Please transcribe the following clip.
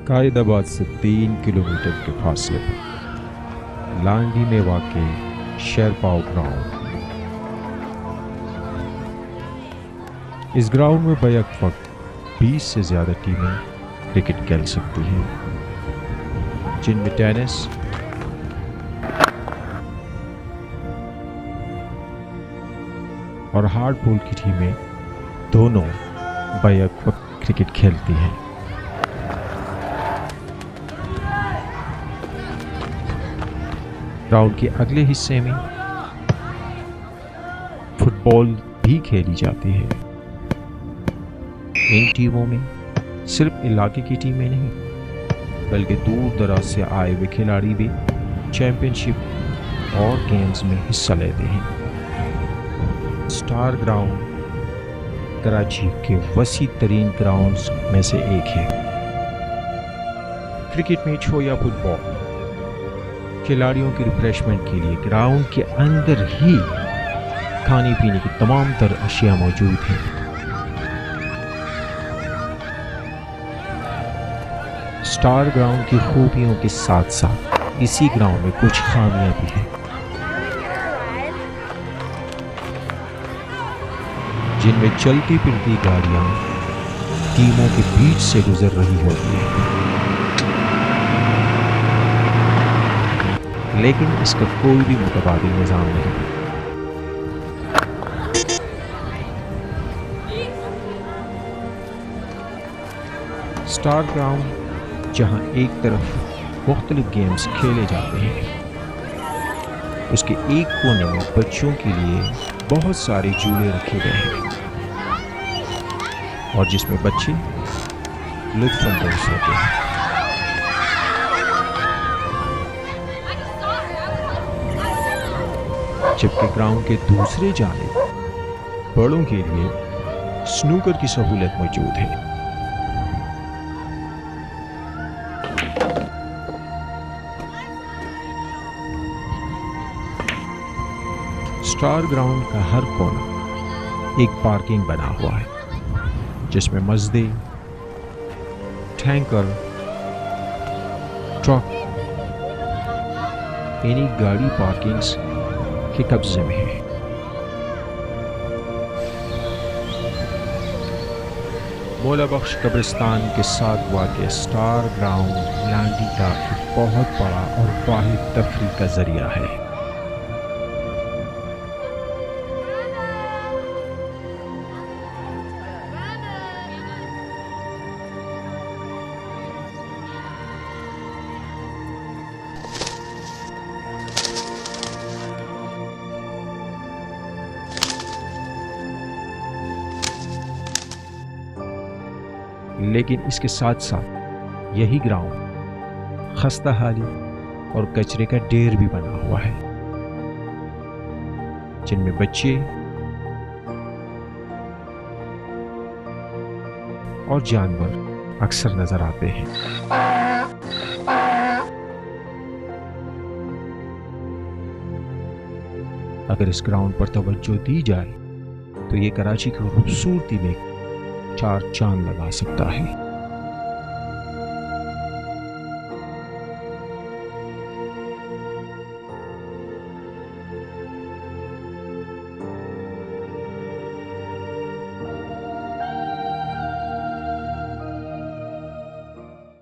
कायदाबाद से 3 किलोमीटर के फासले पर लांडी में वाक़ शेरपाव ग्राउंड। इस ग्राउंड में बैक वक्त 20 से ज़्यादा टीमें क्रिकेट खेल सकती हैं, जिनमें टेनिस, और हार्डबॉल की टीमें दोनों बैक वक्त क्रिकेट खेलती हैं। ग्राउंड के अगले हिस्से में फुटबॉल भी खेली जाती है। इन टीमों में सिर्फ इलाके की टीमें नहीं, बल्कि दूर दराज से आए हुए खिलाड़ी भी चैंपियनशिप और गेम्स में हिस्सा लेते हैं। स्टार ग्राउंड कराची के वसी तरीन ग्राउंड्स में से एक है। क्रिकेट मैच हो या फुटबॉल, खिलाड़ियों की रिफ्रेशमेंट के लिए ग्राउंड के अंदर ही खाने पीने की तमाम तर अशिया मौजूद हैं। स्टार ग्राउंड की खूबियों के साथ साथ इसी ग्राउंड में कुछ खामियां भी हैं, जिनमें चलती फिरती गाड़ियां टीमों के बीच से गुजर रही होती हैं, लेकिन इसका कोई भी मुतबादिल निज़ाम नहीं। स्टार ग्राउंड जहां एक तरफ मुख्तलिफ गेम्स खेले जाते हैं, उसके एक कोने में बच्चों के लिए बहुत सारे झूले रखे गए हैं और जिसमें बच्चे लुत्फ़अंदोज़ होते हैं। जबकि ग्राउंड के दूसरे जानिब बड़ों के लिए स्नूकर की सहूलत मौजूद है। स्टार ग्राउंड का हर कोना एक पार्किंग बना हुआ है, जिसमें मज़दे, टैंकर, ट्रक यानी गाड़ी पार्किंग्स के कब्जे में है। मौला बख्श कब्रिस्तान के साथ वाक़ स्टार ग्राउंड लांडी का एक बहुत बड़ा और वाहिद तफरीह का जरिया है। लेकिन इसके साथ साथ यही ग्राउंड खस्ता हाली और कचरे का ढेर भी बना हुआ है, जिनमें बच्चे और जानवर अक्सर नजर आते हैं। अगर इस ग्राउंड पर तवज्जो दी जाए तो ये कराची की खूबसूरती में 4 चांद लगा सकता है।